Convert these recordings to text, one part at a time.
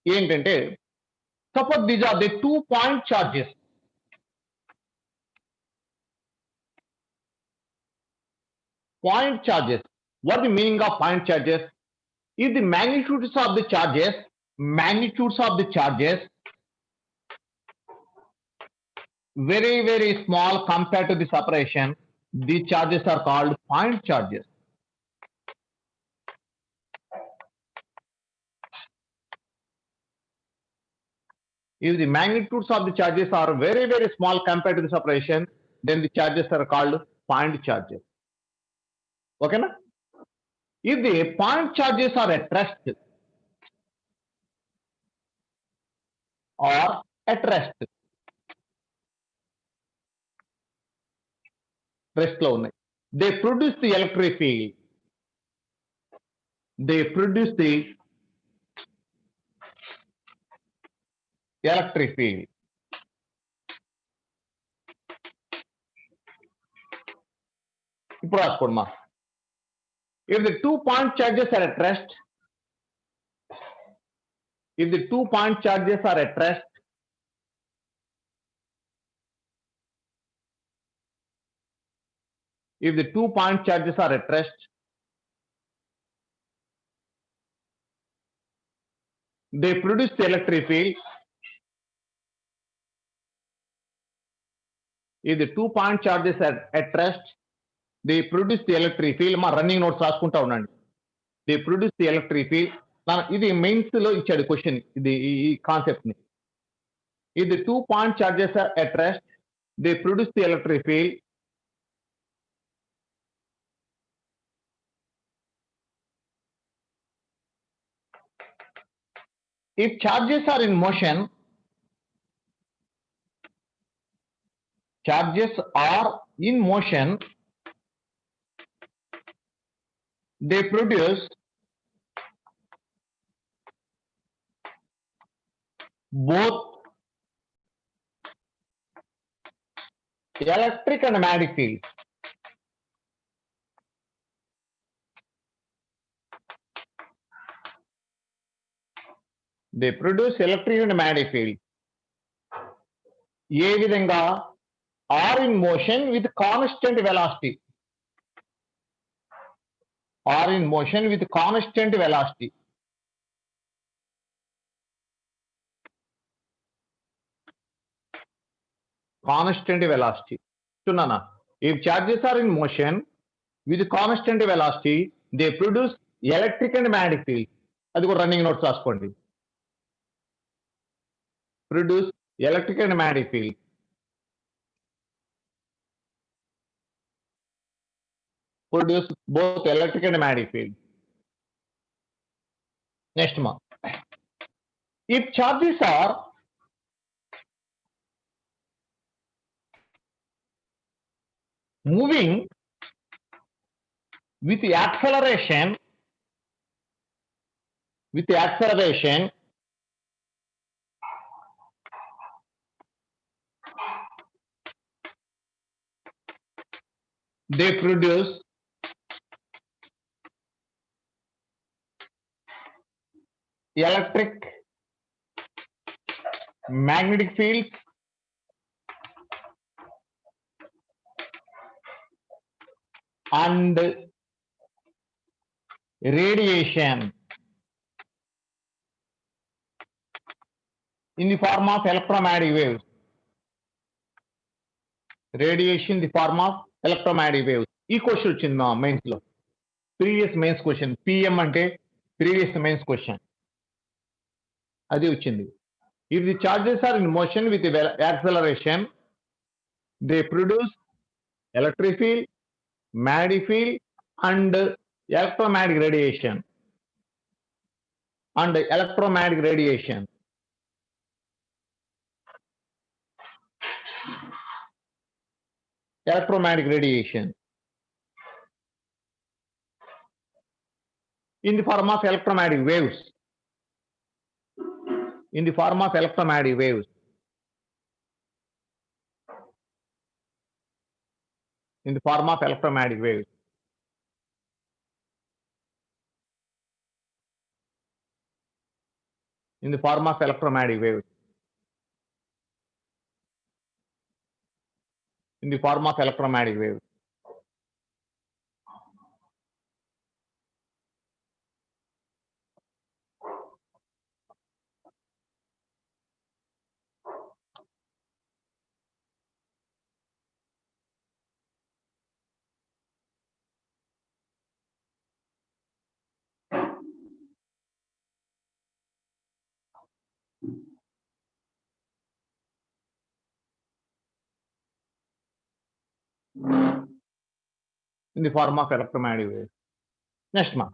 ఏంటంటే suppose these are the 2-point charges. Point charges. What is the meaning of point charges? If the magnitudes of the charges very small compared to the separation, these charges are called point charges. If the magnitudes of the charges are very small compared to the separation, then the charges are called point charges. Okay, na? If the point charges are at rest rest lo ఉన్నాయి, they produce the electric field. They produce the electric field. ఇప్పుడు రాసుకోండి. If the 2-point charges are at rest, if the 2-point charges are at rest, if the 2-point charges are at rest, they produce the electric field. If the 2-point charges are at rest, they produce the electric field. మా running notes రాసుకుంటా ఉండండి. They produce the electric field. ఇది mains లో ఇచ్చాడు question, ఇది ఈ concept ని. If the 2-point charges are at rest, they produce the electric field. If charges are in motion, they produce both electric and magnetic fields. They produce electric and magnetic field. ఏ విధంగా? are in motion with constant velocity. Are in motion with constant velocity. Constant velocity. Sunana. If charges are in motion with constant velocity, they produce electric and magnetic field. అది కూడా running notes రాసుకోండి. Produce electric and magnetic field. Produce both electric and magnetic field. Next one. If charges are moving with the acceleration, they produce electric, magnetic fields, and radiation in the form of electromagnetic waves. Radiation in the form of electromagnetic waves. ఈ question వచ్చింది మా mains లో, previous mains question. PM అంటే previous mains question, అది వచ్చింది. If the charges are in motion with the acceleration, they produce electric field, magnetic field, and electromagnetic radiation. Electromagnetic radiation in the form of electromagnetic waves. In the form of electromagnetic waves. In the form of electromagnetic waves. in the form of electromagnetic waves. In the form of electromagnetic waves. In the form of electromagnetic waves. Next one.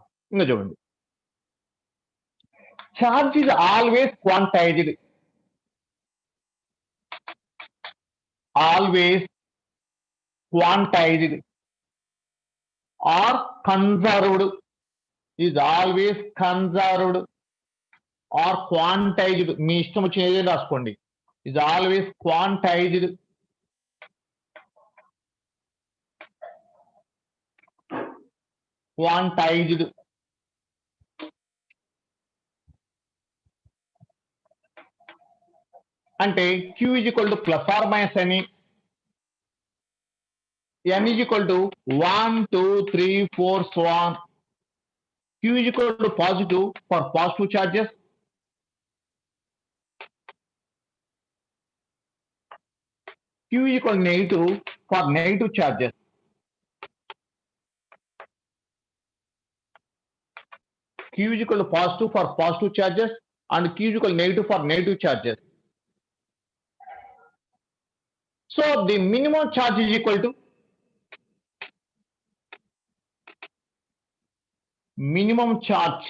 Charge is always quantized. Always quantized or conserved. Is always conserved or quantized. మీ ఇష్టం వచ్చినది రాసుకోండి. Is always quantized. Quantized. అంటే Q is equal to plus or minus అని, N is equal to 1, 2, 3, 4, so on. Q is equal to positive for positive charges. Q is equal to negative for negative charges. Q is equal to positive for positive charges and Q is equal to negative for negative charges. So the minimum charge is equal to minimum charge.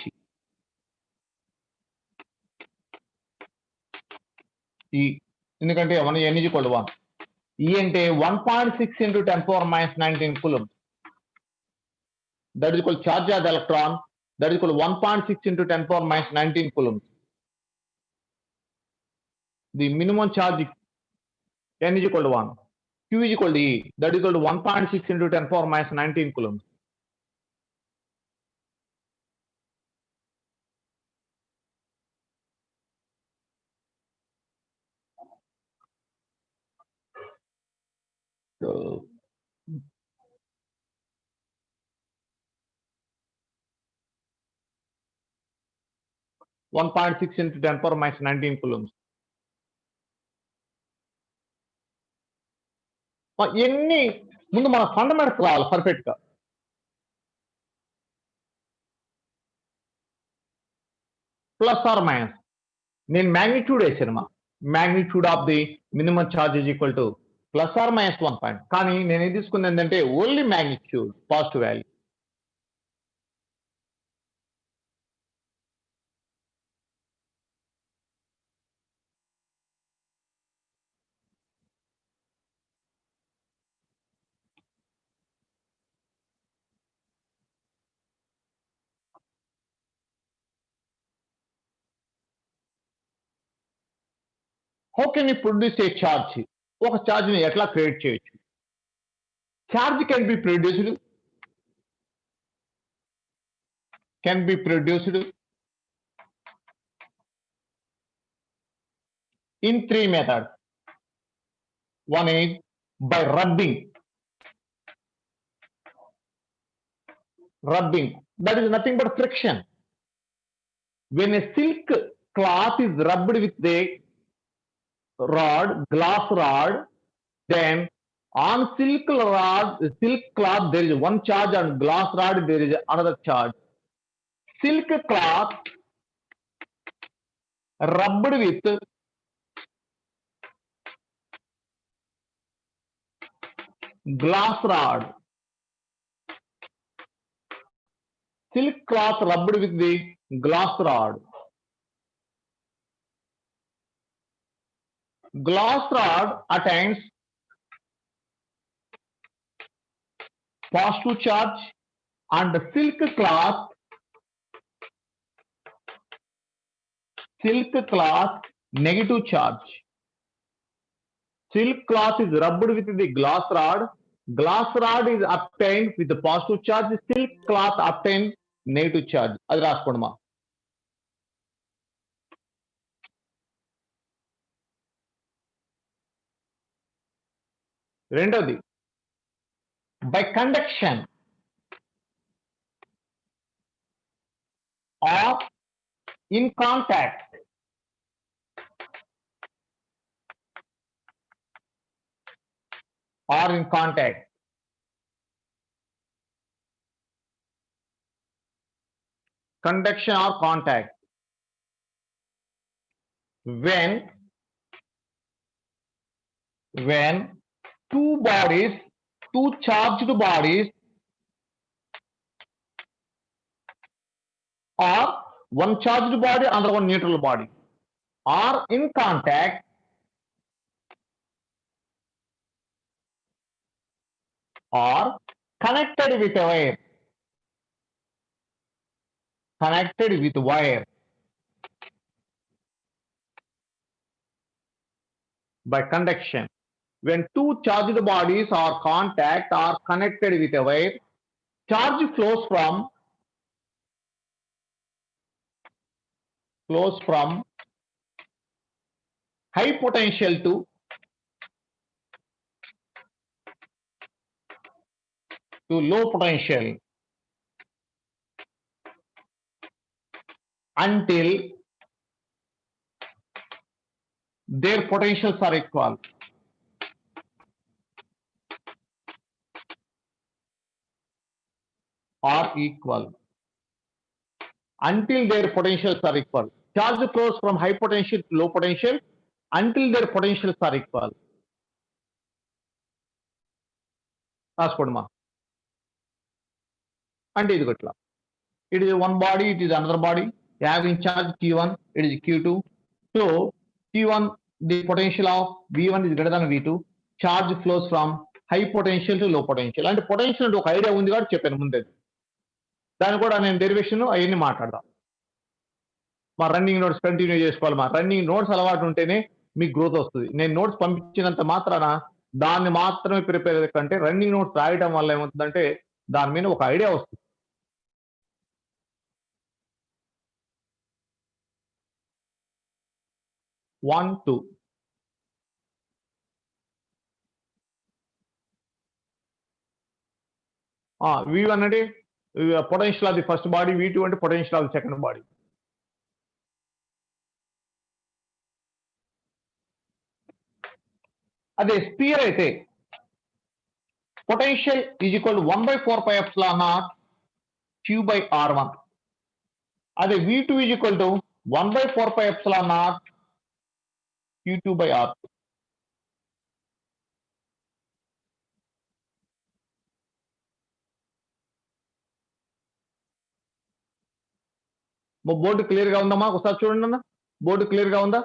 ఎందుకంటే మన N is equal to 1. E అంటే 1.6 into 10 power minus 19 coulomb. That is equal to charge of the electron. That is equal to 1.6 into 10 power minus 19 coulomb. The minimum charge N is equal to 1. Q is equal to E. That is equal to 1.6 into 10 power minus 19 coulomb. So 1.6 into 10 power minus 19 coulombs. ఎన్ని ముందు మన fundamentals రావాలి perfect గా. Plus or minus నేను magnitude వేసాను. Magnitude of the minimum charge is equal to plus or minus 1 point. కానీ నేను ఏం తీసుకుంది ఏంటంటే only magnitude positive value. How can you produce a charge? ఒక ఛార్జ్ ని ఎట్లా క్రియేట్ చేయొచ్చు? Charge can be produced in 3 methods. One is by rubbing. That is nothing but friction. When a silk cloth is rubbed with the glass rod, then on silk cloth there is one charge, and glass rod there is another charge. Silk cloth rubbed with glass rod. Silk cloth rubbed with the glass rod. Glass rod attains positive charge and the silk cloth negative charge. Silk cloth is rubbed with the glass rod. Glass rod is obtained with the positive charge. Silk cloth obtains negative charge. అది రాసుకోండి మా. రెండోది by conduction or in contact or in contact. Conduction or contact. When two charged bodies or one charged body, another one neutral body are in contact or connected with a wire. Connected with wire. By conduction. When two charged bodies are contact or connected with a wire, charge flows from high potential to low potential until their potentials are equal. Until their potentials are equal. Charge flows from high potential to low potential until their potentials are equal. రాసుకోండి అంటే ఇది గట్ల. It is one body, it is another body. Having charge Q1, it is Q2. So Q1, the potential of V1 is greater than V2. Charge flows from high potential to low potential. అంటే potential అంటే ఒక idea ఉంది కాబట్టి చెప్పాను ముందే. దాన్ని కూడా నేను డెరివేషన్ అవన్నీ మాట్లాడదాం. మా రన్నింగ్ నోట్స్ కంటిన్యూ చేసుకోవాలి. మా రన్నింగ్ నోట్స్ అలవాటు ఉంటేనే మీకు గ్రోత్ వస్తుంది. నేను నోట్స్ పంపించినంత మాత్రాన దాన్ని మాత్రమే ప్రిపేర్ కంటే రన్నింగ్ నోట్స్ రాయడం వల్ల ఏమవుతుందంటే దాని మీద ఒక ఐడియా వస్తుంది. One, two. V1 అంటే potential of the first body, V2 అంటే potential of the second body. అదే స్పియర్ అయితే పొటెన్షియల్ ఈజ్ ఈక్వల్ 1/4πε0 Q/R1. అదే V2 is equal to 1/4πε0 Q2/R2. Board clear గా ఉందమ్మా? ఒకసారి చూడండి అన్న, బోర్డు క్లియర్ గా ఉందా?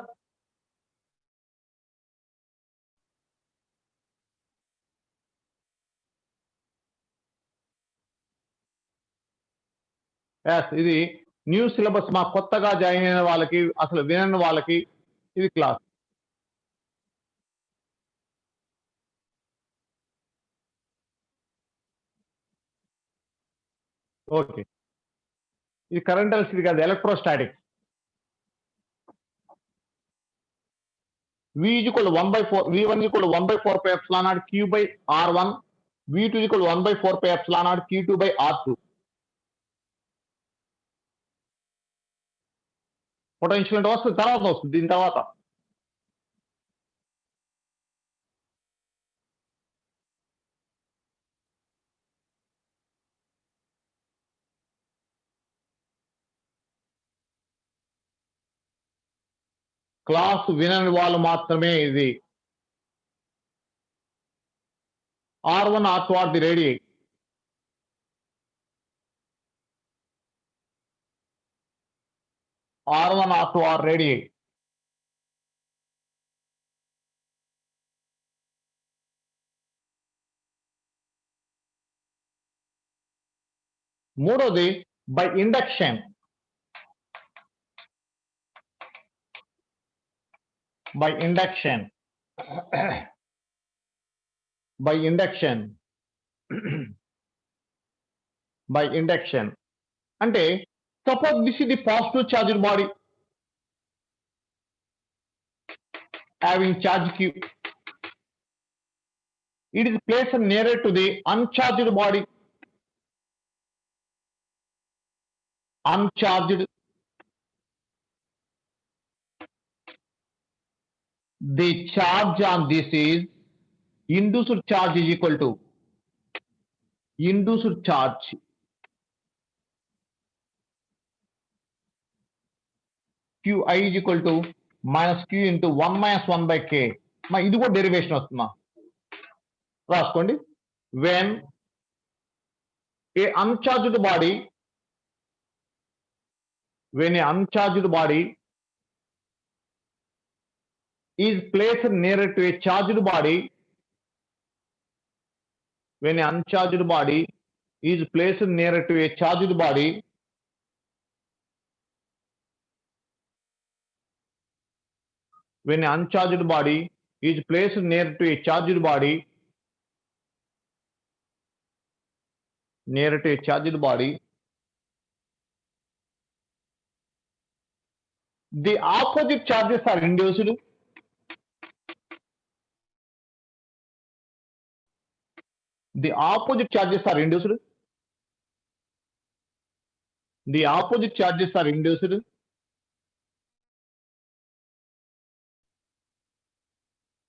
ఇది న్యూ సిలబస్. మా కొత్తగా జాయిన్ అయిన వాళ్ళకి, అసలు వినని వాళ్ళకి ఇది క్లాస్. ఓకే, ఇది కరెంట్ ఎలక్ట్రిసిటీ కాదు, electrostatic. V is equal to 1/4, V1 is equal to 1/4πε0 Q/R1, V2 is equal to 1/4πε0 Q2/R2. Potential అంటే వస్తుంది, తర్వాత వస్తుంది. దీని తర్వాత క్లాస్ వినని వాళ్ళు మాత్రమే ఇది. R1, R2 are the radii. R1, R2 are radii. మూడోది by induction. By induction. By induction. By induction. అంటే suppose this is the positive charged body having charge Q. It is placed nearer to the uncharged body. Uncharged. The charge on this is induced charge is equal to induced charge Qi is equal to minus Q into 1 minus 1 by K. మా ఇది కూడా derivation వస్తుందా రాసుకోండి. When a uncharged body is placed nearer to a charged body, when an uncharged body is placed nearer to a charged body, when an uncharged body is placed near to a charged body, the opposite charges are induced. The opposite charges are induced. The opposite charges are induced.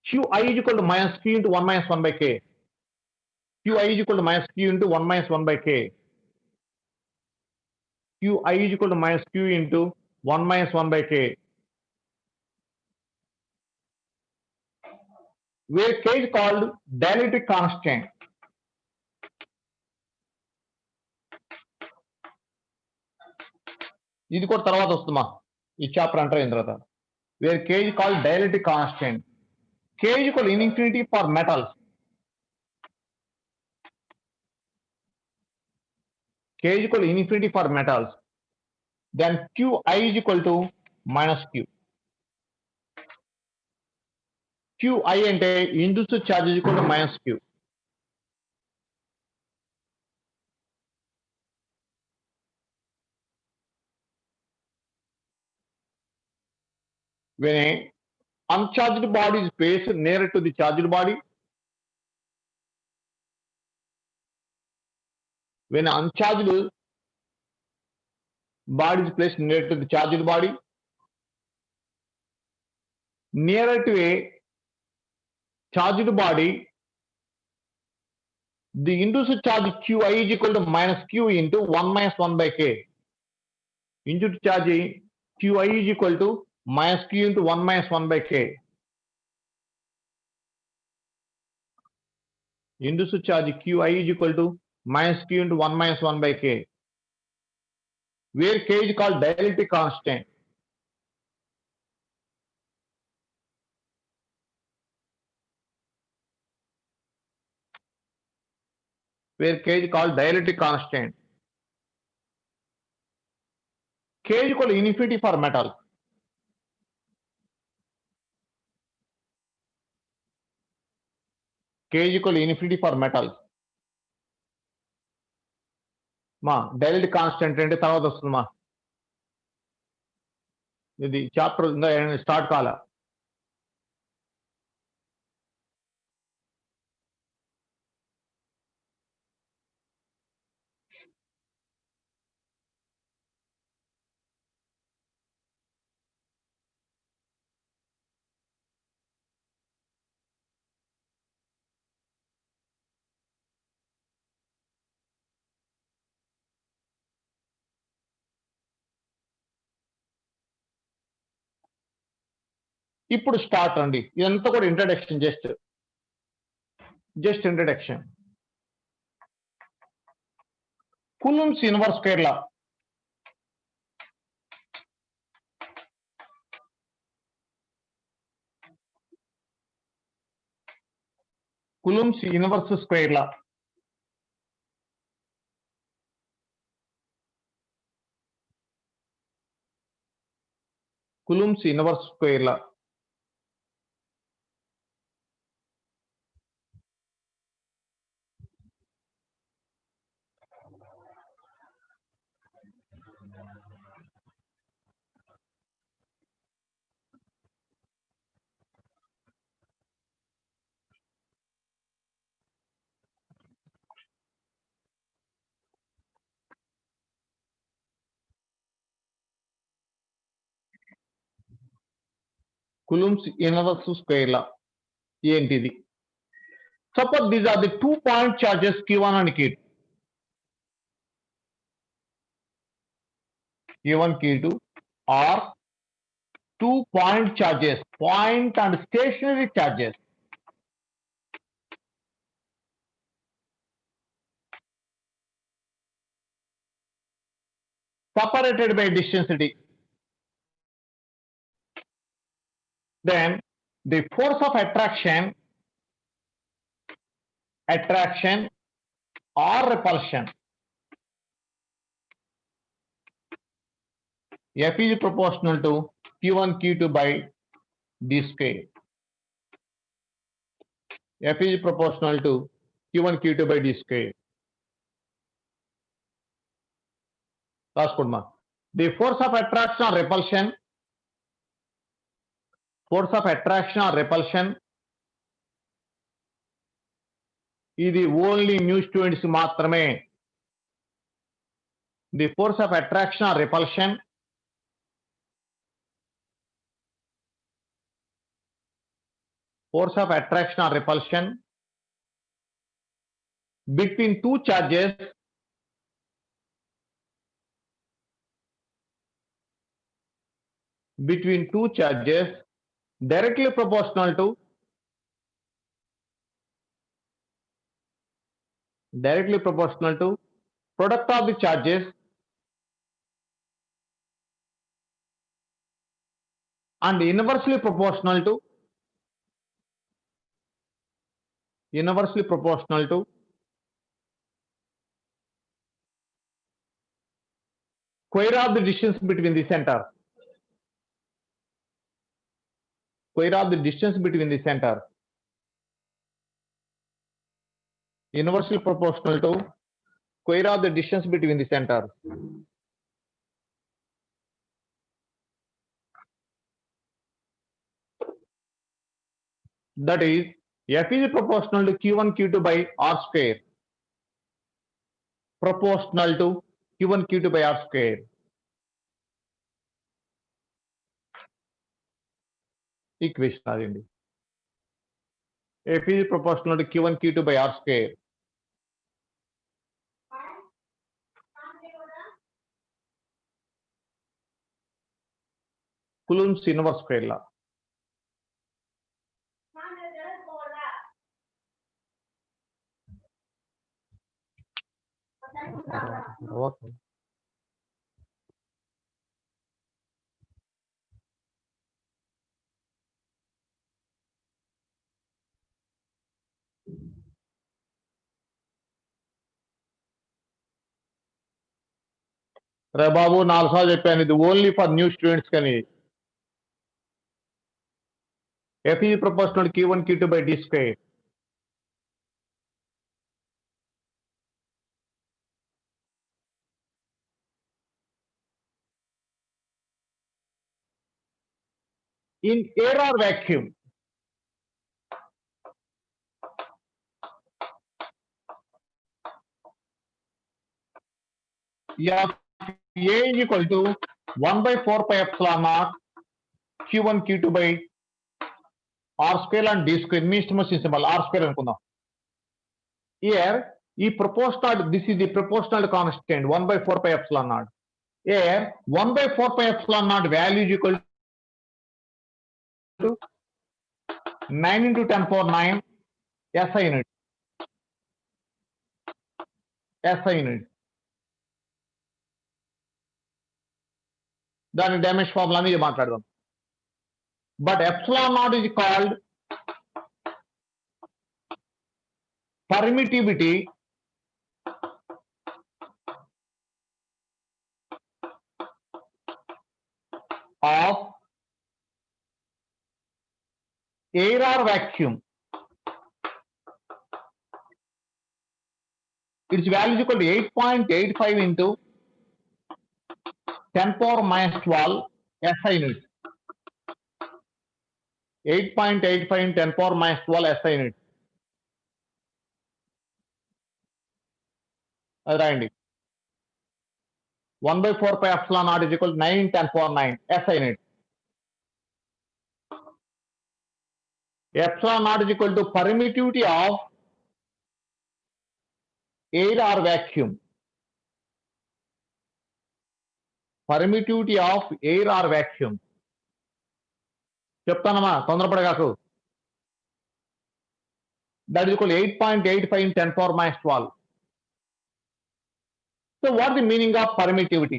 Qi is equal to minus Q into 1 minus 1 by K. Qi is equal to minus Q into 1 minus 1 by K. Qi is equal to minus Q into 1 minus 1 by K. Where K is called dielectric constant. ఇది కూడా తర్వాత వస్తుందా ఈ chapter అంటారు అయిన తర్వాత. Where K is called dielectric constant. K is equal to infinity for metals. K is equal to infinity for metals. Then Qi is equal to minus Q. Qi అంటే induced charge is equal to minus Q. When a uncharged body is placed nearer to the charged body, when an uncharged body is placed nearer to the charged body, nearer to a charged body, the induced charge Qi is equal to minus Q into 1 minus 1 by K. Induced charge Qi is equal to minus Q into 1 minus 1 by K. Induced charge Qi is equal to minus Q into 1 minus 1 by K. Where K is called dielectric constant. Where K is called dielectric constant. K is equal to infinity for metal. K is equal to infinity for metal. మా direct constant అంటే తర్వాత వస్తుంది మా ఇది chapter ఇంకా start కాల. ఇప్పుడు start అండి. ఇదంతా కూడా introduction, just introduction. Coulomb's inverse square law. Coulomb's inverse square law. Coulomb's inverse square law. Coulomb's inverse square law. ఏంటిది? Suppose these are the 2-point charges Q1 and Q2. Q1, Q2 are 2-point charges, point and stationary charges. Separated by distance d. Then the force of attraction or repulsion, F is proportional to Q1 Q2 by d square. F is proportional to Q1 Q2 by d square. Last good mark. The force of attraction or repulsion ఇది only new students మాత్రమే. The force of attraction or repulsion between two charges directly proportional to product of the charges and inversely proportional to square of the distance between the center. Inversely proportional to square of the distance between the center. That is, F is proportional to Q1 Q2 by R square. Proportional to Q1 Q2 by R square. Equation అదండి. F is proportional to Q1 Q2 by R square. Coulomb's inverse square law. రే బాబు 4 సార్లు చెప్పాను, ఇది only for new students కానీ. F is proportional to Q1 Q2 by d square. In air or vacuum, F A is equal to 1/4 pi epsilon naught Q1 Q2 by R square and d square means symbol R square అనుకుందాం. Here ఈ proportional, this is the proportional constant 1/4 pi epsilon naught. Here 1/4 pi epsilon naught value is equal to 9 into 10 power 9 SI unit. దాని dimension formula అనేది మాట్లాడదాం. But epsilon naught is called permittivity of air or vacuum. Its value is equal to 8.85 into 10 power minus 12 SI unit. 8.85 into 10 power minus 12 SI unit. అది రాయండి. 1/4 pi epsilon naught is equal to 9 10 power 9 SI unit. epsilon naught is equal to permittivity of air or vacuum. Permittivity of air or vacuum. చెప్తానమ్మా తొందరపడగాకు. That is equal to 8.85 in 10 power minus 12. So what is the meaning of permittivity?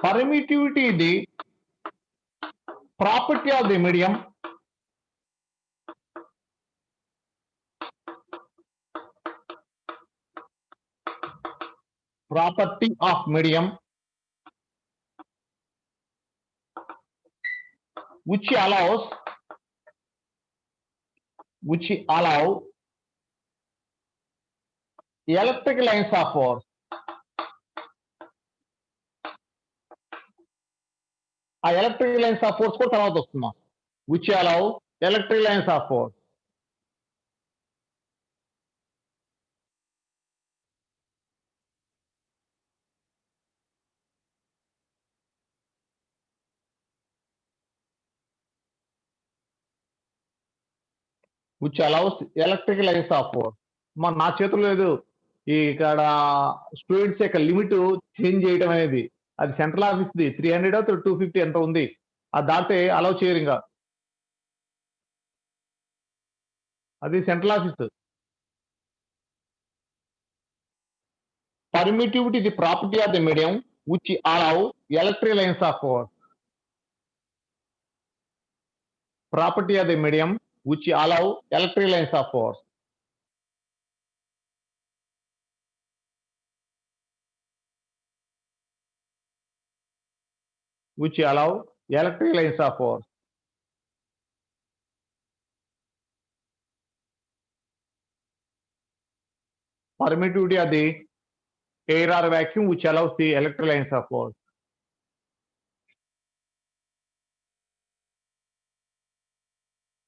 Permittivity is the property of the medium which allow electric lines of force ఆ electric lines of force కూడా తర్వాత వస్తుందా which allow electric lines of force which allows electric lines of force. నా చేతుల్లో లేదు ఇక్కడ students యొక్క limit change చేయడం అనేది అది సెంట్రల్ ఆఫీస్ ది 300 250 ఎంత ఉంది అది దాటితే అలౌ చేయరు ఇంకా అది central office. Permittivity is the property of the medium which allow electric lines of force. Property of the medium which allow electric lines of force. Which allow electric lines of force. Permittivity of the air or vacuum which allows the electric lines of force.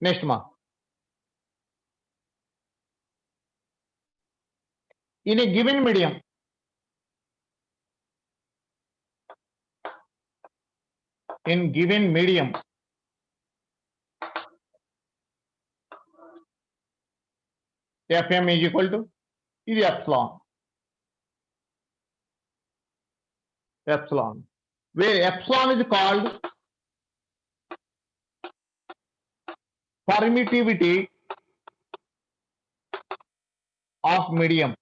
Next mark. In a given medium, Fm is equal to is epsilon, where epsilon is called permittivity of medium.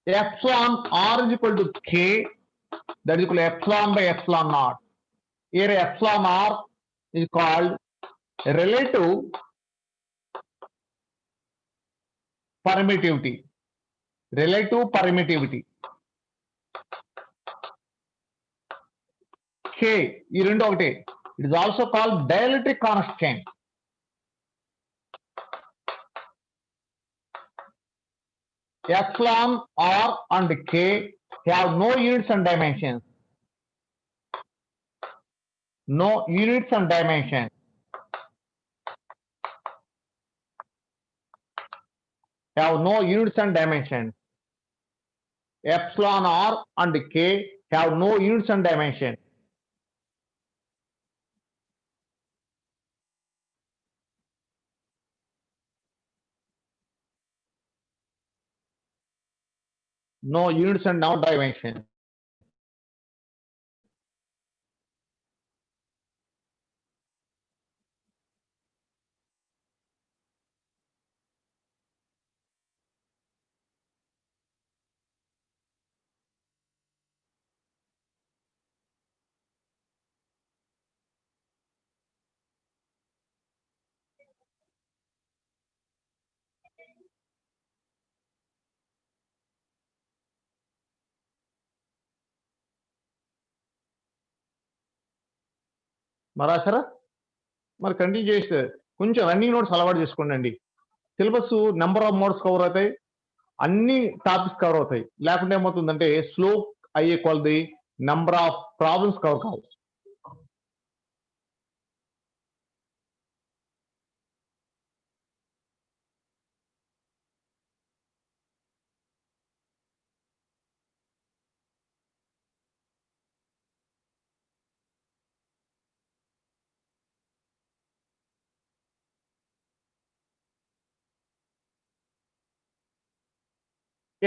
Epsilon r is equal to k, that is equal to epsilon by epsilon naught. Here epsilon r is called relative permittivity. K ఈ రెండు ఒకటే. It is also called dielectric constant. Epsilon r and k have no units and dimensions. No units and dimensions. Have no units and dimensions. Epsilon r and k have no units and dimensions. No units and no dimensions. మరాసరా మరి continue చేస్తే కొంచెం running notes అలవాటు చేసుకోండి. Syllabus number of modes cover అవుతాయి, అన్ని topics cover అవుతాయి. లేకుంటే ఏమవుతుందంటే స్లో అయ్యే కొలది నెంబర్ ఆఫ్ ప్రాబ్లమ్స్ కవర్ కావు.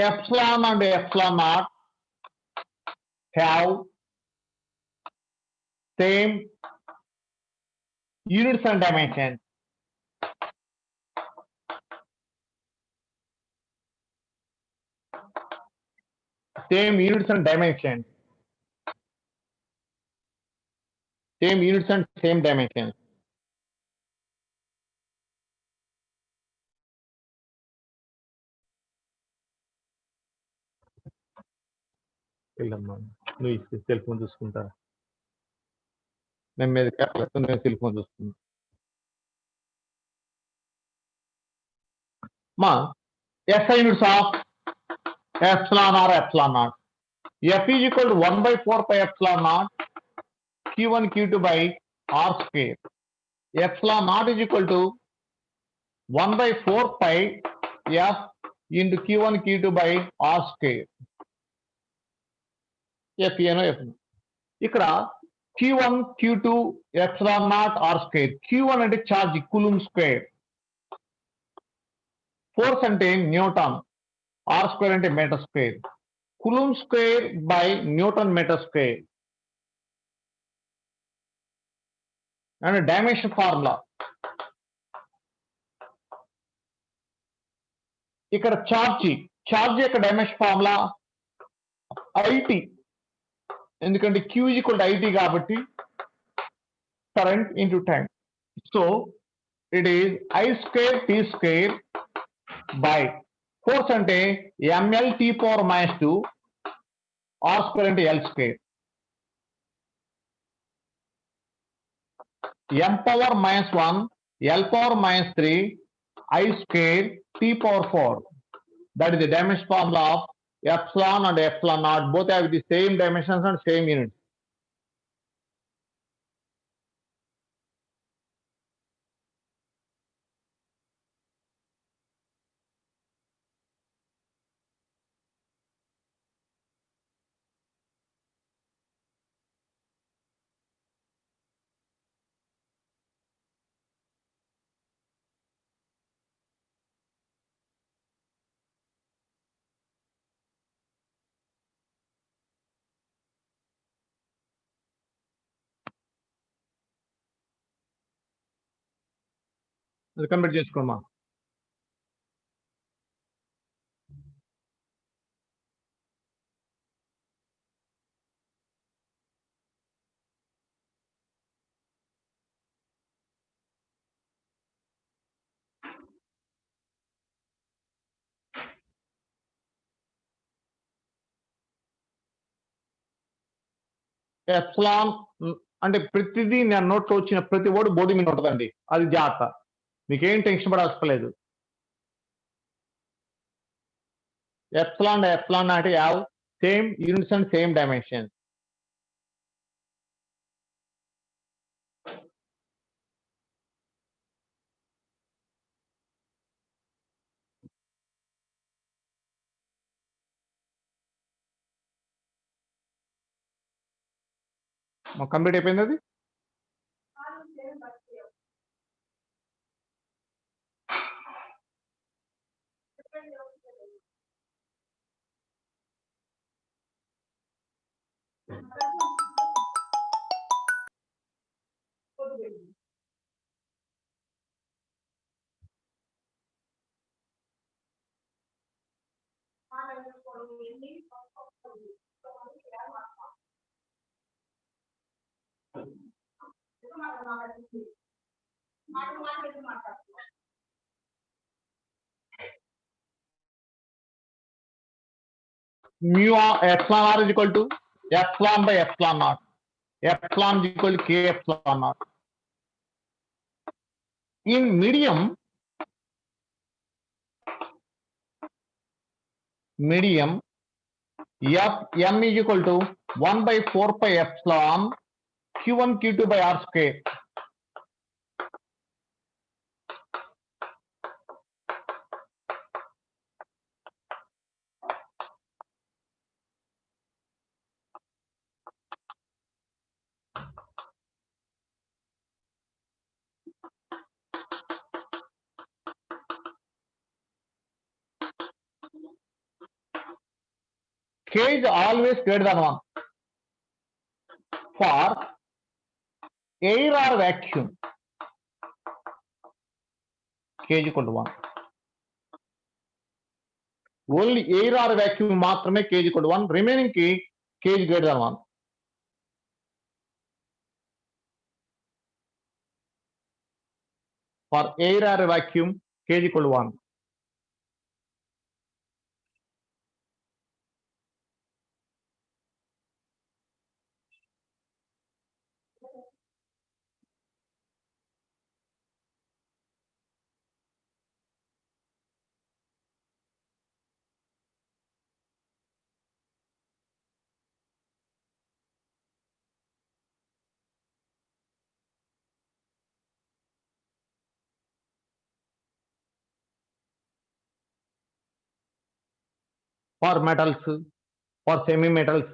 epsilon and epsilon naught have same units and dimensions. Same units and dimensions. Same units and same dimensions. నువ్వు సెల్ ఫోన్ చూసుకుంటా నేను మీద నేను సెల్ ఫోన్ చూసుకుంటా మా SI units of epsilon or epsilon naught. F is equal to 1 by 4 pi epsilon naught Q1 Q2 by R square. Epsilon naught is equal to 1 by 4 pi F into Q1 Q2 by R square. F ఇక్కడ Q1 Q2 epsilon naught R square. Q1 అంటే charge coulomb square, force అంటే newton, R square అంటే metre square. Coulomb square by newton metre square. And dimension formula ఇక్కడ charge యొక్క dimension formula IT, ఎందుకంటే Q is equal to IT కాబట్టి current into time. So it is I square T square by force అంటే ML T power -2 R square అంటే L square. M power -1 L power -3 I square T power 4. That is the dimension formula of epsilon and epsilon naught. Both have the same dimensions and same units. అది complete చేసుకోమా. Epsilon అంటే ప్రతిదీ నేను నోట్లో వచ్చిన ప్రతి word board మీద ఉంటుందండి, అది జాగ్రత్త, మీకేం టెన్షన్ పడాల్సిన లేదు. epsilon and epsilon naught have same units and same dimensions. Complete అయిపోయింది అది. Mu epsilon r is equal to epsilon by epsilon naught. Epsilon is equal to k epsilon naught. In medium m is equal to 1 by 4 pi epsilon q1 q2 by r square. K is always greater than 1. For air or vacuum, K is equal to 1. Only air or vacuum మాత్రమే K is equal to 1. Remaining K is greater than 1. For air or vacuum, K is equal to 1. For metals, for semi-metals,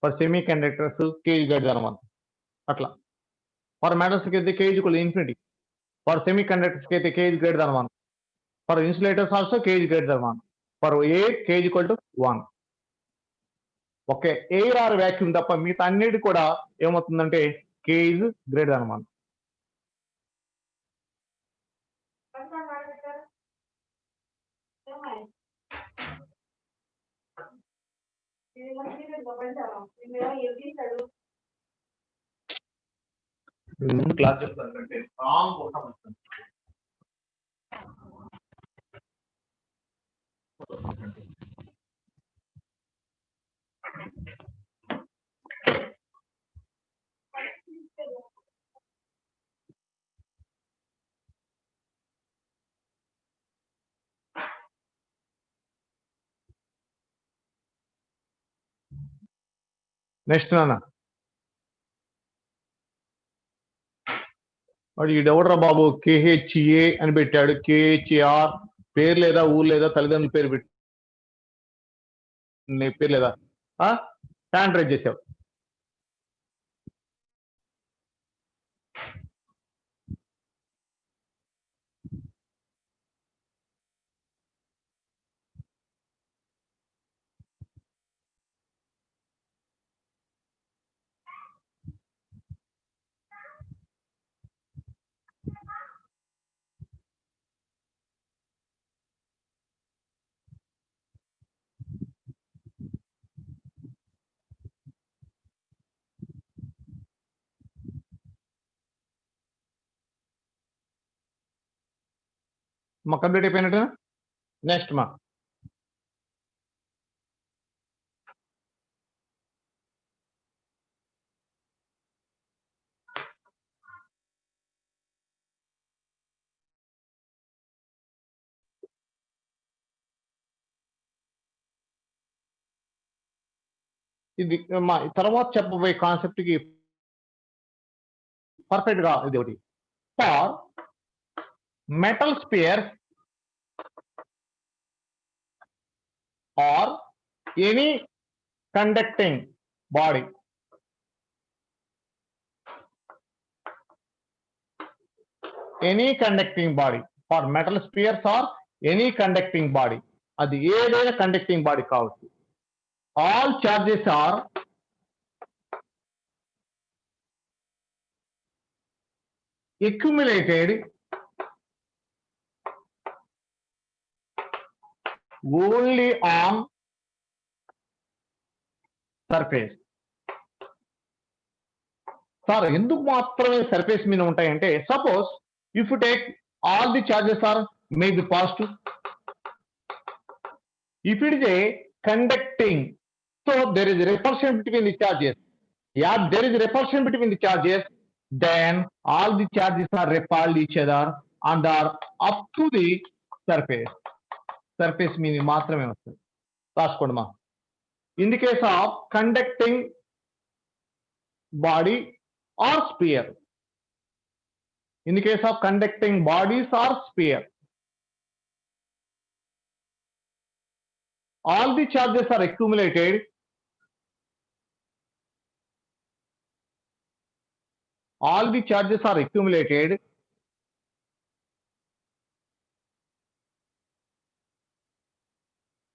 for semiconductors, K is greater than 1. అట్లా for metals కి అయితే K is equal to infinity. For semiconductors కి అయితే K is greater than 1. For insulators also K is greater than 1. For air K is equal to 1. Okay, air or vacuum తప్ప మిగతా అన్నిటి కూడా ఏమవుతుందంటే K is greater than 1. Class చెప్తానంటే next నాన్న వాడు ఈడెవడరా బాబు KHA అని పెట్టాడు. KHAR పేరు లేదా ఊరు లేదా తల్లిదండ్రుల పేరు పెట్టి పేరు లేదా హ్యాండ్ రైజ్ చేసావు. మా కంప్లీట్ అయిపోయినట్టు. నెక్స్ట్ మా ఇది మా తర్వాత చెప్పబోయే కాన్సెప్ట్ కి పర్ఫెక్ట్ గా ఇది ఒకటి. For metal sphere or any conducting body, any conducting body, for metal spheres or any conducting body, అది ఏదైనా కండక్టింగ్ బాడీ కావచ్చు. All charges are accumulated only on surface. Sir ఎందుకు మాత్రమే సర్ఫేస్ మీద ఉంటాయంటే, suppose if you take all the charges are may be positive, if it is a conducting, so there is a repulsion between the charges. Yeah, there is a repulsion between the charges, then all the charges are repelled each other and are up to the surface. Surface మీద మాత్రమే వస్తుంది. రాసుకోండి మా. In the case of conducting body or sphere, in the case of conducting bodies or sphere, all the charges are accumulated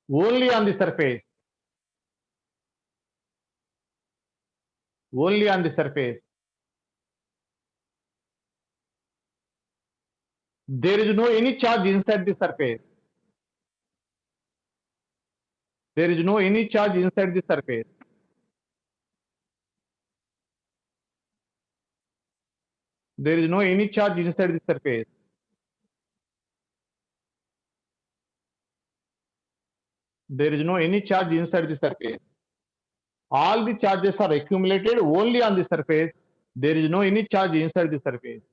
only on the surface. Only on the surface. There is no any charge inside the surface. There is no any charge inside the surface. There is no any charge inside the surface. There is no any charge inside the surface. All the charges are accumulated only on the surface. There is no any charge inside the surface.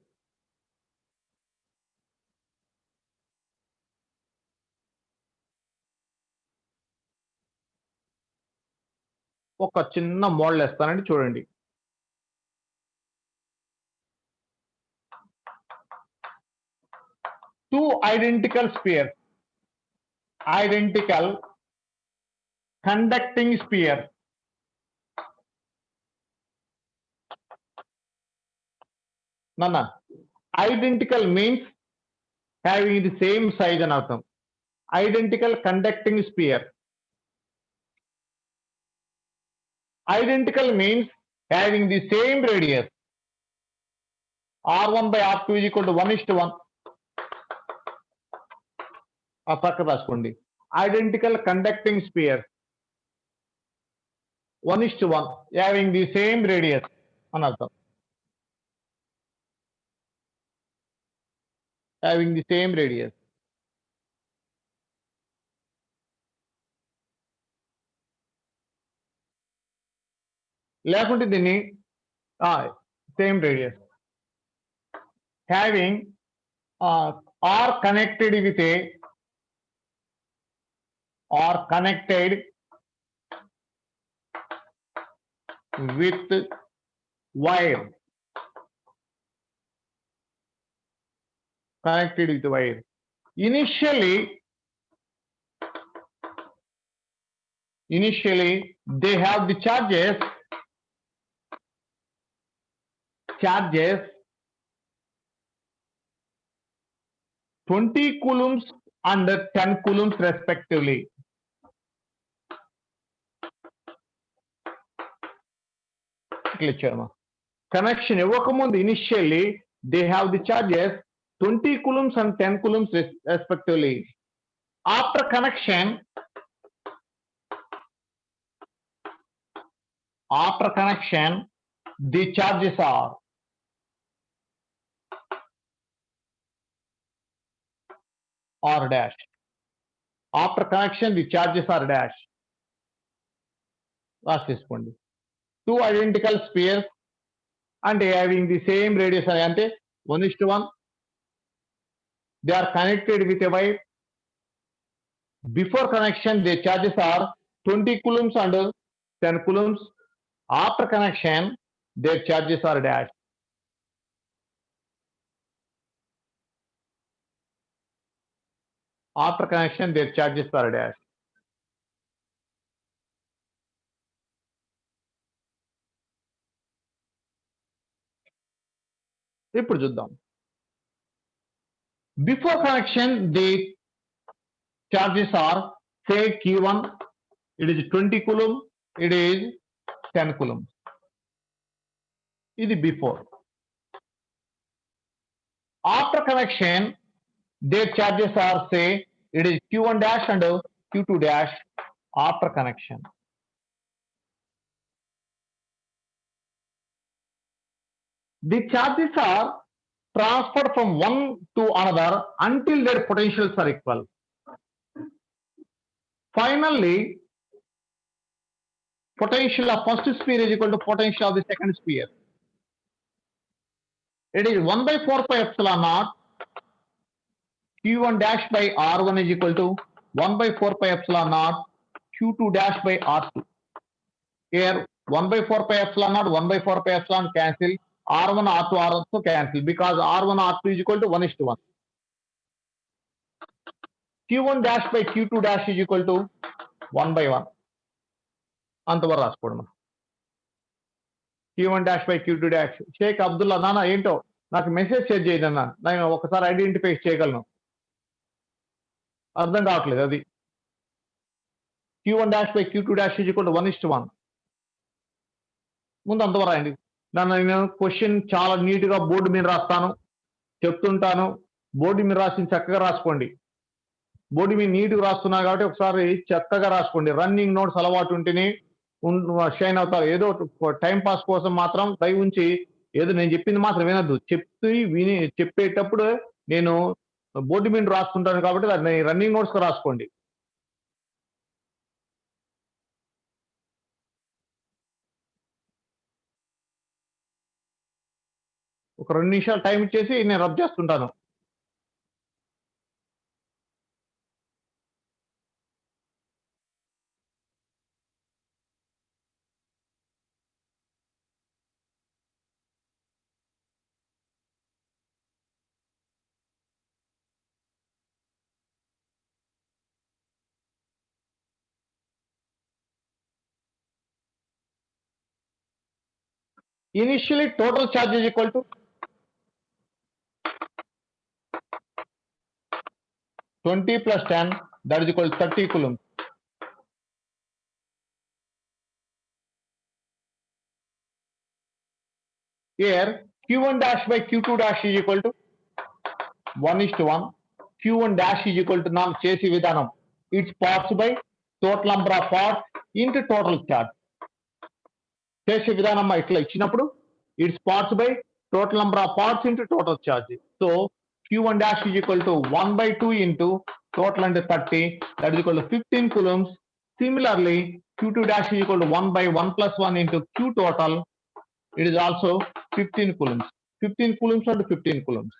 ఒక చిన్న model వేస్తానండి చూడండి. Two identical spheres, identical conducting sphere. Nana, identical means having the same size and aర్థం. Identical conducting sphere. Identical means having the same radius. R1 by R2 is equal to 1:1. ఆ పక్క రాసుకోండి. Identical conducting sphere 1:1 having the same radius అని అర్థం. Having the same radius. లేకుంటే దీన్ని same radius. Having are connected with a or connected with wire. Connected with wire. Initially they have the charges 20 coulombs and 10 coulombs respectively. Connection ఇవ్వకముందు initially they have the charges 20 coulombs and 10 coulombs respectively. After connection the charges are R dash. After connection the charges are dash. రాసేసుకోండి. Two identical spheres and having the same radius అంటే 1:1. They are connected with a wire. Before connection the charges are 20 coulombs and 10 coulombs. After connection their charges are dash. After connection their charges are dash. ఇప్పుడు చూద్దాం. Before connection the charges are say Q1 it is 20 coulomb, it is 10 coulomb. ఇది before. After connection their charges are say it is Q1 dash and Q2 dash after connection. The charges are transferred from one to another until their potentials are equal. Finally, potential of first sphere is equal to potential of the second sphere. It is 1/4 pi epsilon naught Q1 dash by R1 is equal to 1/4 pi epsilon naught Q2 dash by R2. Here 1/4 pi epsilon naught 1/4 pi epsilon cancel. R1 R2 R2 cancel because R1 R2 is equal to 1:1. Q1 dash by Q2 dash is equal to 1/1. అంతవరకు రాసుకోవడం. Q1 dash by Q2 dash. Sheikh Abdullah నాన్న ఏంటో నాకు message share చేయదు అన్న, నేను ఒకసారి identify చేయగలను. అర్థం కావట్లేదు అది. Q1 dash by Q2 dash is equal to 1:1. ముందు అంతవరకు రాయండి. దాన్ని నేను క్వశ్చన్ చాలా నీట్గా బోర్డు మీద రాస్తాను, చెప్తుంటాను. బోర్డు మీద రాసి చక్కగా రాసుకోండి. బోర్డు మీద నీట్గా రాస్తున్నారు కాబట్టి ఒకసారి చక్కగా రాసుకోండి. రన్నింగ్ నోట్స్ అలవాటు ఉంటేనే షైన్ అవుతారు. ఏదో టైం పాస్ కోసం మాత్రం దయ ఉంచి ఏదో నేను చెప్పింది మాత్రం వినద్దు. చెప్పేటప్పుడు నేను బోర్డు మీద రాసుకుంటాను కాబట్టి దాన్ని రన్నింగ్ నోట్స్ రాసుకోండి. ఒక 2 నిమిషాలు టైం ఇచ్చేసి నేను రబ్ చేస్తుంటాను. Initially, total charge is equal to 20 plus 10, that is equal to 30 coulomb. Here, Q1 dash by Q2 dash is equal to 1:1. Q1 dash is equal to nam chesi vidhanam. Its parts by total number of parts into total charge. Chesi vidhanam itla ichinappudu its parts by total number of parts into total charge. So Q1 dash is equal to 1/2 into total under 30, that is equal to 15 coulombs. Similarly, Q2 dash is equal to 1/1 plus 1 into Q total. It is also 15 coulombs. 15 coulombs and 15 coulombs.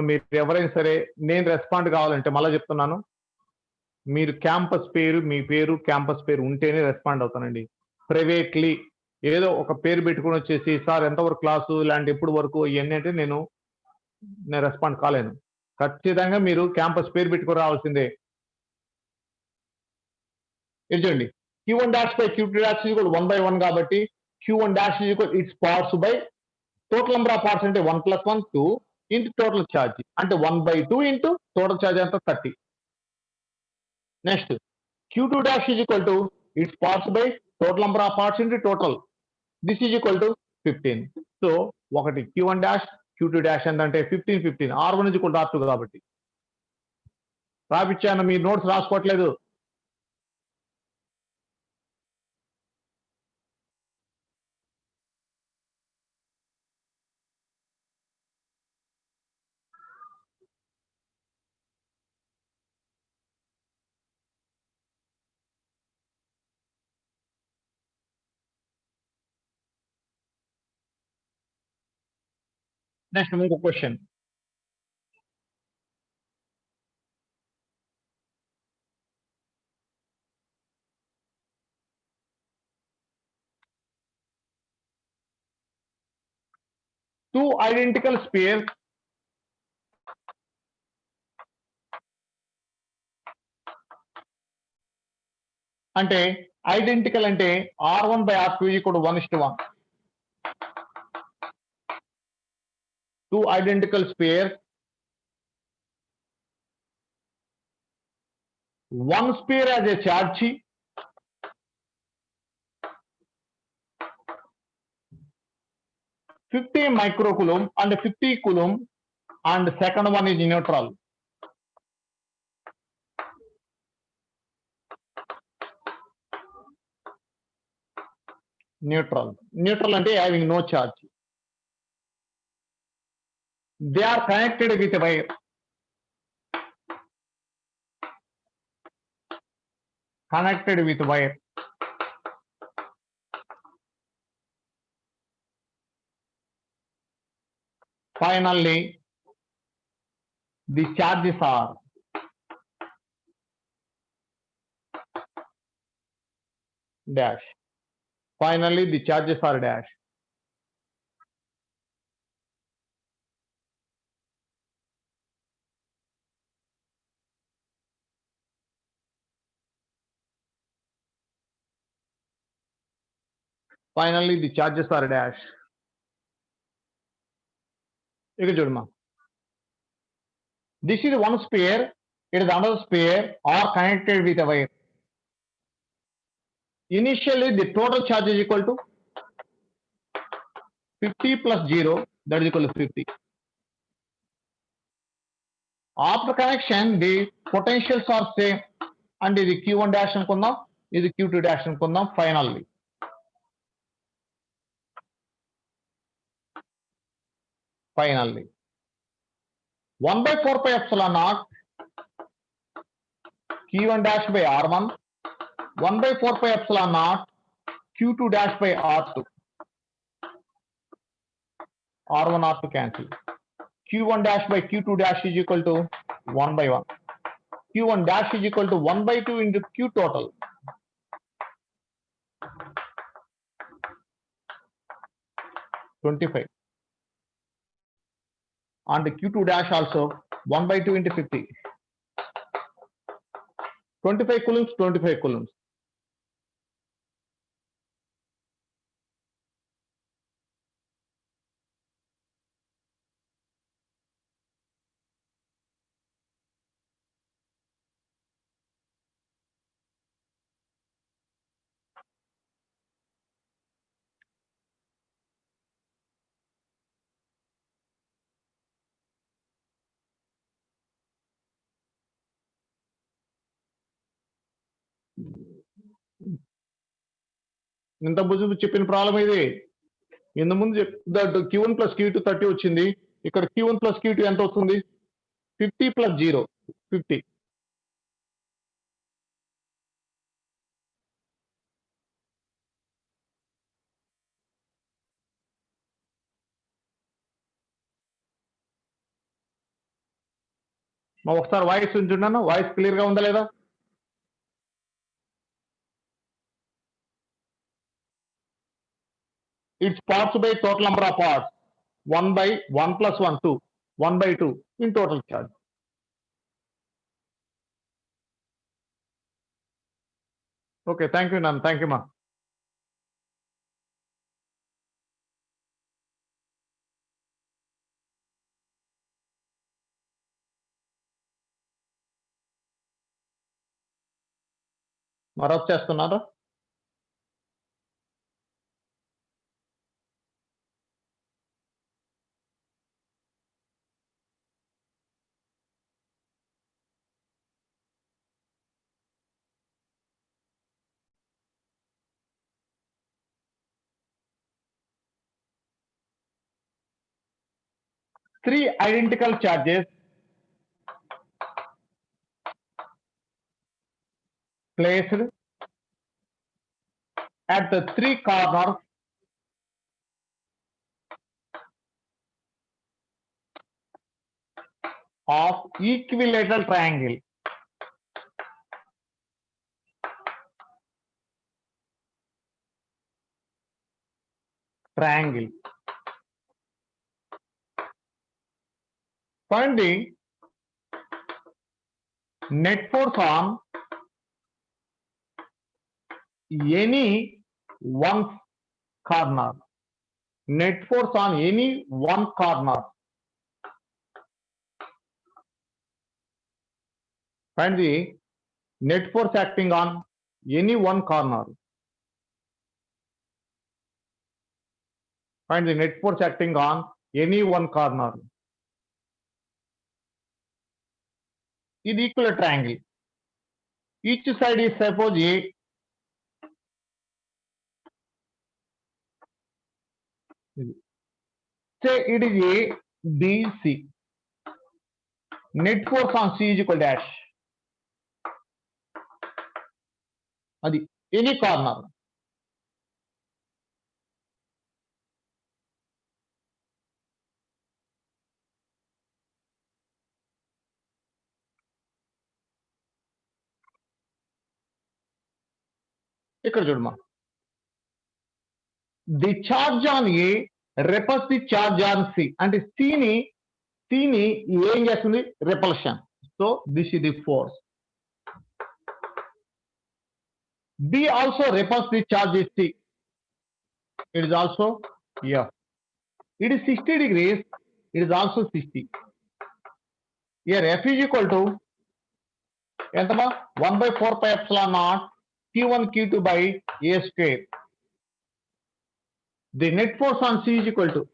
మీరు ఎవరైనా సరే నేను respond కావాలంటే మళ్ళీ చెప్తున్నాను, మీరు campus పేరు, మీ పేరు, క్యాంపస్ పేరు ఉంటేనే రెస్పాండ్ అవుతానండి. ప్రైవేట్లీ ఏదో ఒక పేరు పెట్టుకుని వచ్చేసి సార్ ఎంతవరకు క్లాసు ఇలాంటి ఎప్పుడు వరకు ఇవన్నీ అంటే నేను రెస్పాండ్ కాలేను. ఖచ్చితంగా మీరు క్యాంపస్ పేరు పెట్టుకుని రావాల్సిందే. చూడండి, Q1 dash by Q2 dash is equal to 1/1 కాబట్టి Q1 dash is equal its parts by total number of parts అంటే 1 plus 1 2 into total charge అంటే 1/2 into total charge అంతా 30. Next, Q2 dash is equal to its parts by total number of parts into total. This is equal to 15. So ఒకటి Q1 dash Q2 dash అంటే 15 R1 is equal to R2 కాబట్టి రాపిచ్చాను. మీ notes రాసుకోవట్లేదు. Next ఇంకో question. Two identical spheres అంటే identical అంటే R1 by R2 equal to 1:1. Two identical spheres, one sphere has a charge 50 microcoulomb and 50 coulomb, and second one is neutral. Neutral అంటే having no charge. They are connected with a wire. Connected with wire. Finally, the charges are dash. Finally, the charges are dash. Finally, the charges are dash. Here చూడమ్మా. This is one sphere. It is another sphere are connected with a wire. Initially, the total charge is equal to 50 plus 0, that is equal to 50. After connection, the potentials are same, and ఇది Q1 dash అనుకుందాం, ఇది Q2 dash అనుకుందాం. Finally, finally 1/4 pi epsilon naught Q1 dash by R1, 1/4 pi epsilon naught Q2 dash by R2. R1 R2 cancel. Q1 dash by Q2 dash is equal to 1/1. Q1 dash is equal to 1/2 into Q total. $25. And Q2 dash also 1/2 into 50. 25 coulombs, 25 coulombs. ఇంత ముందు చెప్పిన problem ఇది. ఇంత ముందు that Q1 plus Q2 30 వచ్చింది. ఇక్కడ Q1 plus Q2 ఎంత వస్తుంది? 50 plus 0, 50. ఒకసారి వాయిస్ ఉంటున్నాను, వాయిస్ క్లియర్ గా ఉందా లేదా? Its parts by total number of parts. 1/1 plus 1, 2. 1/2 in total charge. Okay, thank you, Nan. Thank you, ma. మరొక చేస్తున్నారా? Three identical charges placed at the three corners of equilateral triangle. Triangle. Find the net force on any one corner. Net force on any one corner. Find the net force acting on any one corner. Find the net force acting on any one corner. Is equal triangle. Each side is suppose A. Say it is A, B, C. Net force on C is equal to dash. Adi any corner. ఇక్కడ చూడమ్మా. The charge on A repels the charge on C. అంటే C ని ఏం చేస్తుంది? Repulsion. So this is the force. B also repels the charge is C. It is also F. It is 60 degrees. It is also 60. Here F is equal to 1 by 4 pi epsilon naught Q1 Q2 by A square. The net force on C is equal to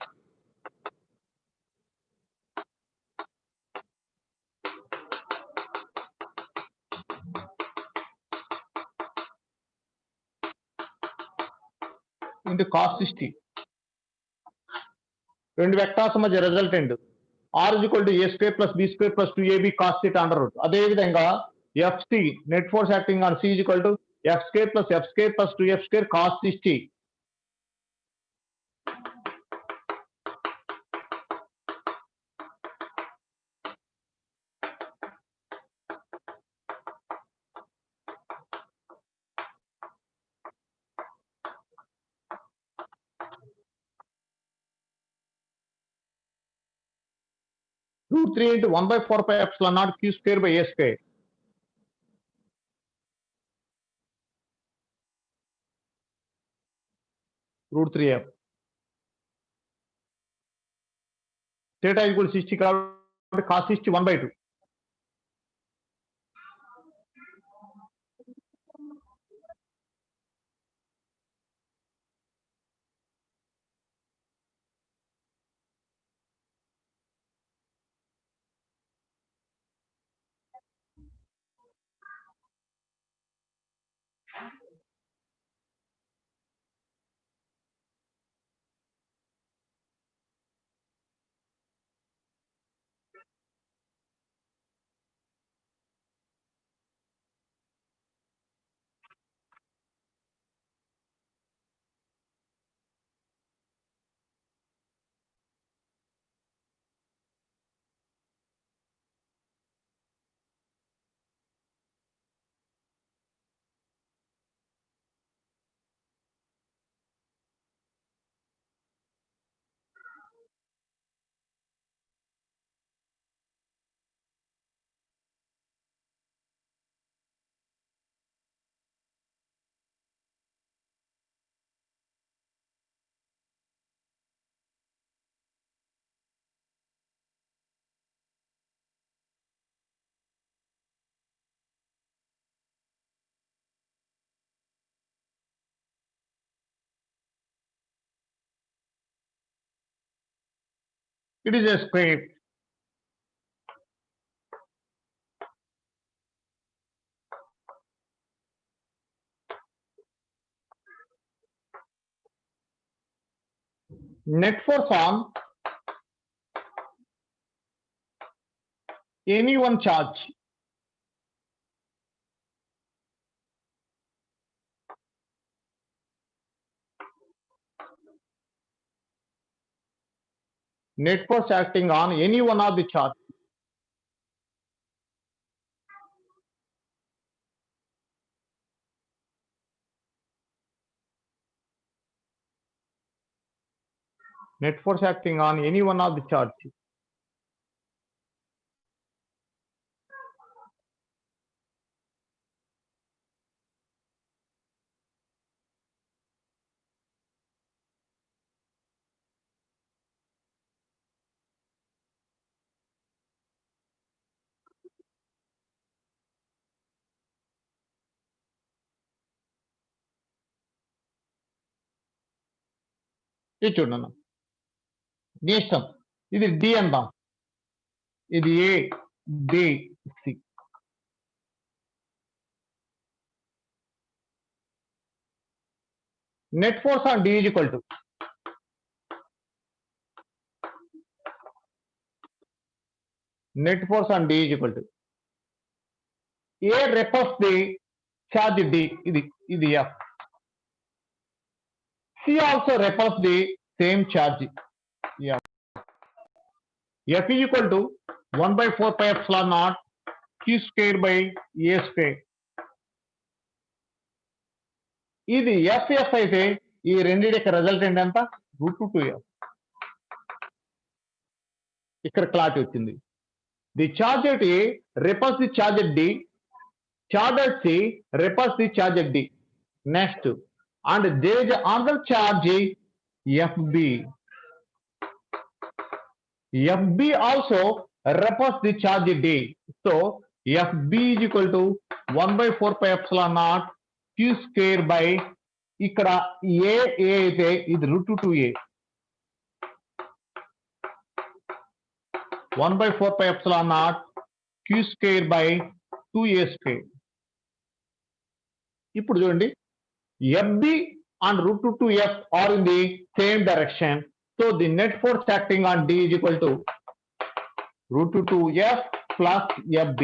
into cos 60. రెండు vectors మధ్య resultant R is equal to A square plus B square plus 2AB cos theta under root. అదే విధంగా FC net force acting on C is equal to F square plus 2F square cos 60. Root 3 into 1 by 4 pi epsilon naught Q square by A square. Root 3F. Theta is equal to 60 కాబట్టి cos 60 1 by 2. It is a square. Net force on any one charge net force acting on any one of the charge net force acting on any one of the charge ఇది చూడన్న నీ ఇష్టం ఇది D అందాం ఇది A D C net force on D is equal to net force on D is equal to A repels the charge D, ఇది F. C also repels the same charge F. F is equal to 1 by 4 pi epsilon naught Q square by A square. ఇది FF అయితే ఈ రెండింటి యొక్క resultant ఎంత √2F. ఇక్కడ clarity వచ్చింది. The charge at A repels the charge at D. Charge at C repels the charge at D. Next, and there is another charge FB. FB also refers the charge D. So FB is equal to 1 by 4 pi epsilon naught Q square by ఇక్కడ A అయితే ఇది root 2A. 1 by 4 pi epsilon naught Q square by 2A square. ఇప్పుడు చూడండి FB and root 2F are in the same direction. So the net force acting on D is equal to root 2F plus FB.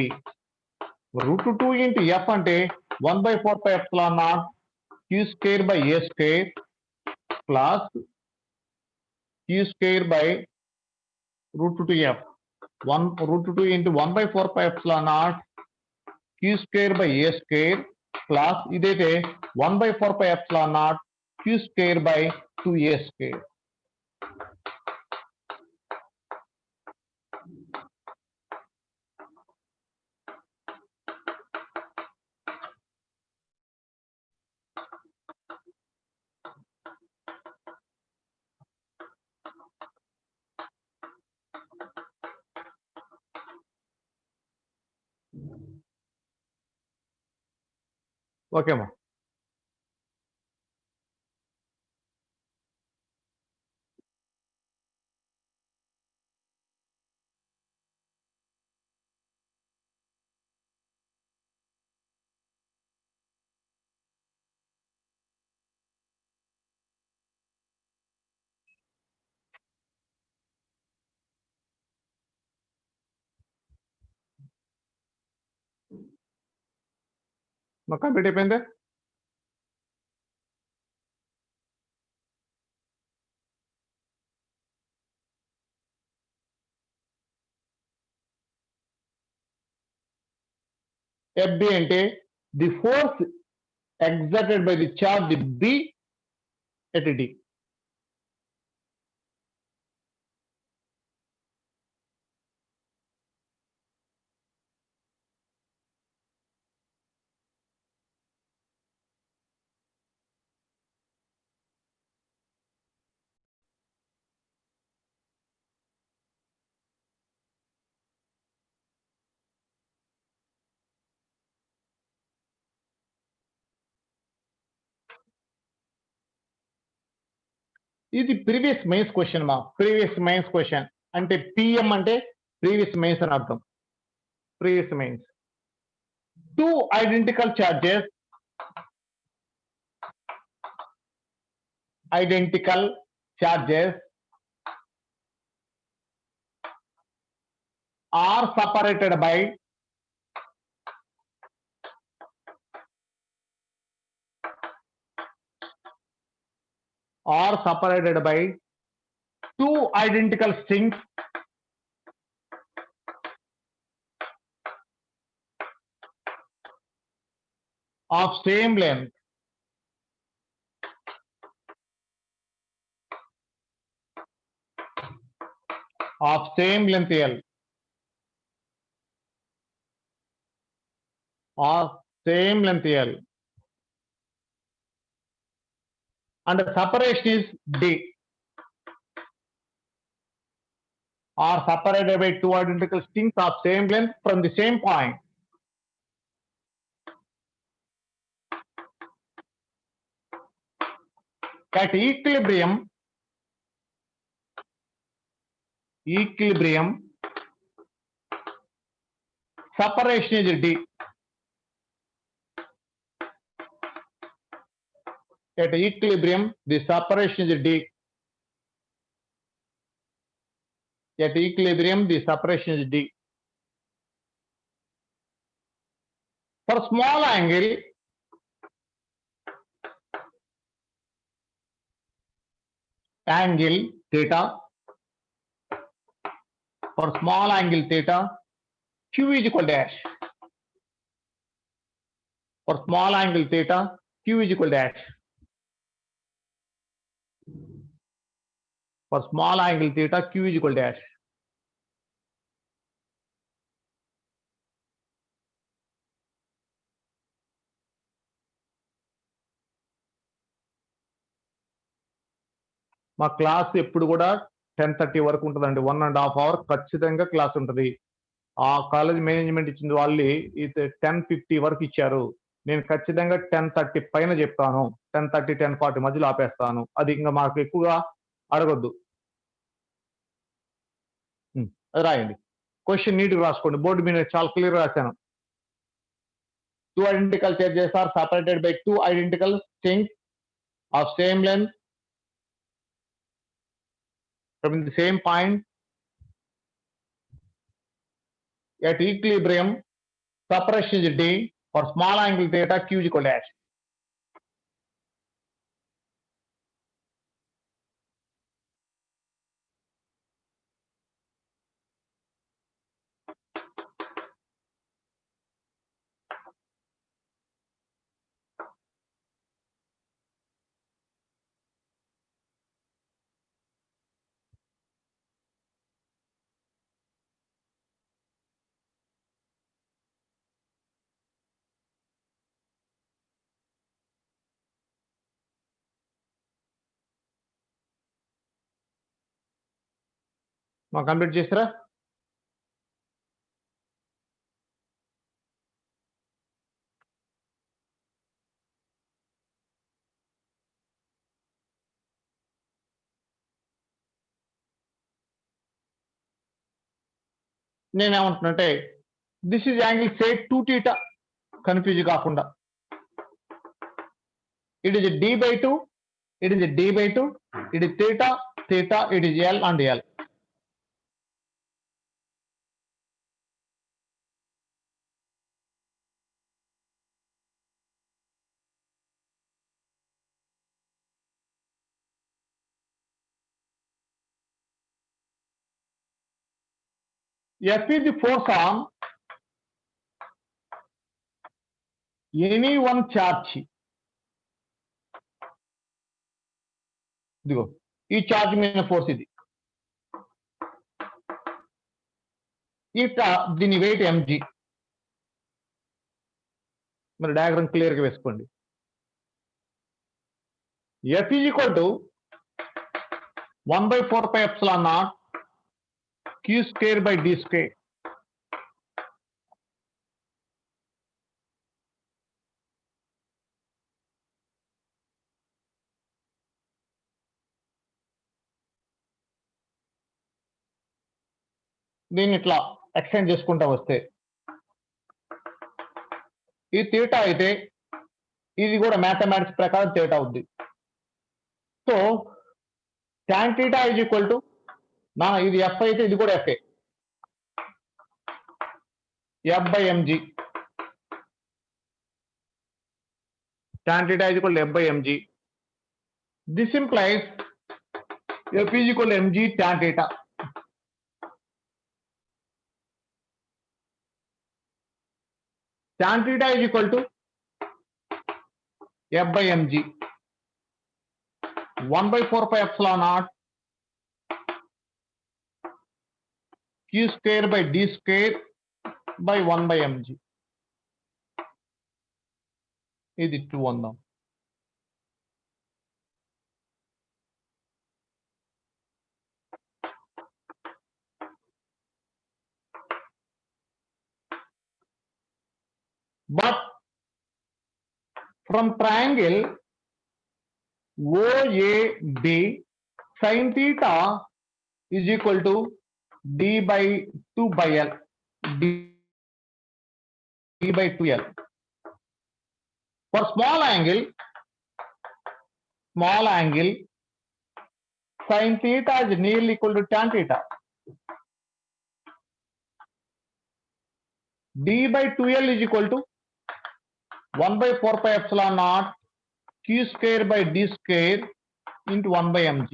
Root 2 into F ante 1 by 4 pi epsilon naught Q square by A square plus Q square by root 2F. Root 2 into 1 by 4 pi epsilon naught Q square by A square plus ఇదైతే 1 by 4 pi epsilon naught Q square by 2A square. Okay, ma. మా complete అయిపోయింది. FB అంటే the force exerted by the charge B at D. ఇది previous mains question మా. Previous mains question అంటే PM అంటే previous mains అని అర్థం. Previous mains. Two identical charges are separated by two identical strings of same length. Of same length L. Of same length L. And the separation is D. Are separated by two identical strings of same length from the same point. At equilibrium, separation is D. At equilibrium, the separation is D. At equilibrium, the separation is D. For small angle, theta. For small angle theta, Q is equal dash. For small angle theta, Q is equal dash. For small angle theta, Q is equal dash. మా class ఎప్పుడు కూడా 10:30 వరకు ఉంటుందండి. 1.5 hour ఖచ్చితంగా class ఉంటుంది. ఆ college management ఇచ్చింది వాళ్ళు 10:50 వరకు ఇచ్చారు. నేను ఖచ్చితంగా 10:30 పైన చెప్తాను. 10:30, 10:40 మధ్యలో ఆపేస్తాను. అది ఇంకా మాకు ఎక్కువగా అడగొద్దు. అది రాయండి. క్వశ్చన్ నీట్‌గా రాసుకోండి. బోర్డు మీద చాలా క్లియర్‌గా రాశాను. 2 identical charges are separated by 2 identical strings of same length from the same point at equilibrium. Separation is D for small angle theta Q is equal to H. మా కంప్లీట్ చేస్తారా? నేనేమంటున్నానంటే this is angle say 2 θ confuse కాకుండా. It is D/2, it is D/2, it is theta, theta, it is L and L. F is the force on any one charge. ఇదిగో ఈ charge మీద force ఇది. దీని wait mg. మరి diagram clear గా వేసుకోండి. F is equal to 1/4 pi epsilon naught Q square by D square. దీన్ని ఇట్లా ఎక్స్టెండ్ చేసుకుంటా వస్తే ఈ థీటా అయితే ఇది కూడా మ్యాథమెటిక్స్ ప్రకారం థీటా అవుద్ది. So tan theta is equal to ఇది ఎఫ్ అయితే ఇది కూడా F F/mg. tan theta is equal to F/mg. This implies F is equal to mg tan theta. Tan theta is equal to F/mg. 1/4 pi epsilon naught Q square by D square by 1/mg. ఇది 2 అందాం. But from triangle OAB, sin theta is equal to D/2 by L. D/2L. For small angle, sin theta is nearly equal to tan theta. D/2L is equal to 1/4 pi epsilon naught Q square by D square into 1/mg.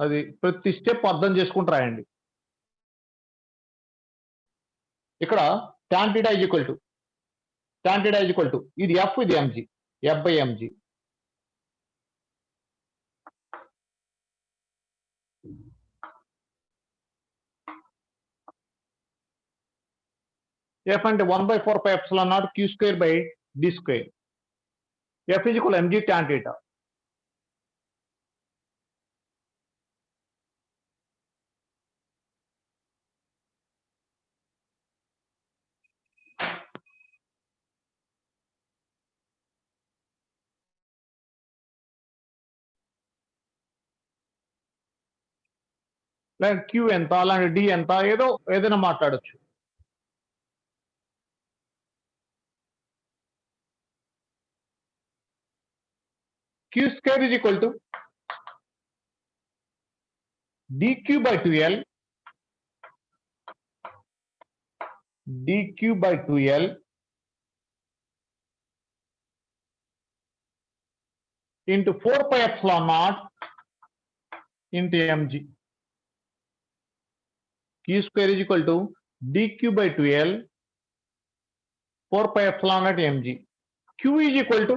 అది ప్రతి step అర్థం చేసుకుంటూ రాయండి. ఇక్కడ tan theta is equal to ఇది F, ఇది mg, F/mg. F అంటే 1/4 pi epsilon naught q square by d square. F is equal to mg tan theta. లేక q ఎంత అలాంటి d ఎంత ఏదైనా మాట్లాడొచ్చు. q square is equal to dq by 2l into 4 pi epsilon naught into mg. Q square is equal to dq by 2l 4 pi epsilon naught mg. Q is equal to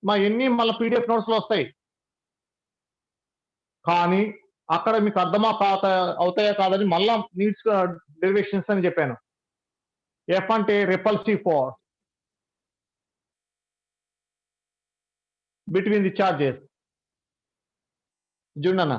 మా ఎన్ని మళ్ళీ PDF notes లో వస్తాయి కానీ అక్కడ మీకు అర్థమా అవుతాయా కాదని మళ్ళా నీడ్స్ డెరివేషన్స్ అని చెప్పాను. ఎఫ్ అంటే repulsive force between the charges. చూడన్నా